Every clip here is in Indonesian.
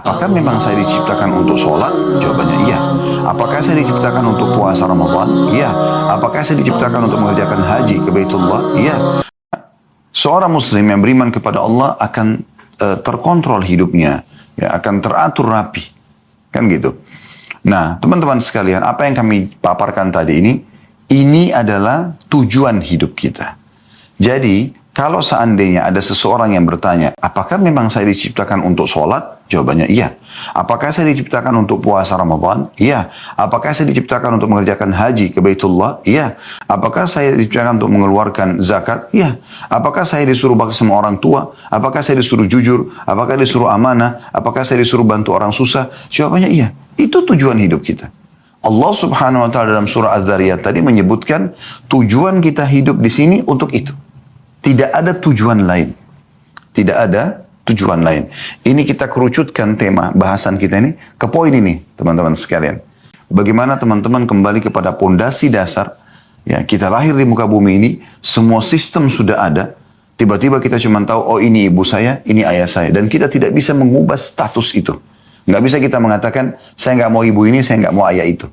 apakah memang saya diciptakan untuk sholat? Jawabannya iya. Apakah saya diciptakan untuk puasa Ramadan? Iya. Apakah saya diciptakan untuk mengerjakan haji ke Baitullah? Iya. Seorang muslim yang beriman kepada Allah akan terkontrol hidupnya, ya, akan teratur rapi. Kan gitu. Nah, teman-teman sekalian, apa yang kami paparkan tadi ini adalah tujuan hidup kita. Jadi, kalau seandainya ada seseorang yang bertanya, apakah memang saya diciptakan untuk sholat? Jawabannya iya. Apakah saya diciptakan untuk puasa Ramadan? Iya. Apakah saya diciptakan untuk mengerjakan haji ke Baitullah? Iya. Apakah saya diciptakan untuk mengeluarkan zakat? Iya. Apakah saya disuruh bakti sama orang tua? Apakah saya disuruh jujur? Apakah disuruh amanah? Apakah saya disuruh bantu orang susah? Jawabannya iya. Itu tujuan hidup kita. Allah Subhanahu wa taala dalam surah Az-Zariyat tadi menyebutkan tujuan kita hidup di sini untuk itu. Tidak ada tujuan lain. Tidak ada tujuan lain. Ini kita kerucutkan tema bahasan kita ini ke poin ini, teman-teman sekalian. Bagaimana teman-teman kembali kepada pondasi dasar. Ya, kita lahir di muka bumi ini, semua sistem sudah ada. Tiba-tiba kita cuma tahu, oh ini ibu saya, ini ayah saya. Dan kita tidak bisa mengubah status itu. Nggak bisa kita mengatakan, saya nggak mau ibu ini, saya nggak mau ayah itu.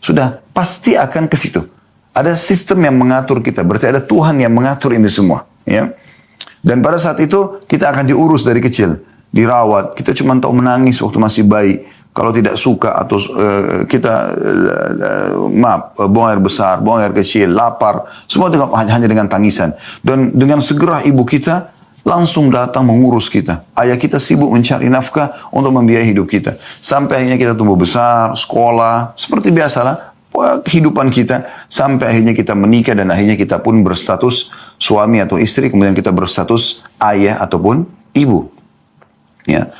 Sudah, pasti akan ke situ. Ada sistem yang mengatur kita. Berarti ada Tuhan yang mengatur ini semua. Ya. Dan pada saat itu kita akan diurus dari kecil, dirawat. Kita cuma tahu menangis waktu masih bayi. Kalau tidak suka atau kita buang air besar, buang air kecil, lapar, semua hanya dengan tangisan. Dan dengan segera ibu kita langsung datang mengurus kita. Ayah kita sibuk mencari nafkah untuk membiayai hidup kita. Sampai akhirnya kita tumbuh besar, sekolah, seperti biasalah kehidupan kita, sampai akhirnya kita menikah dan akhirnya kita pun berstatus suami atau istri, kemudian kita berstatus ayah ataupun ibu. Ya.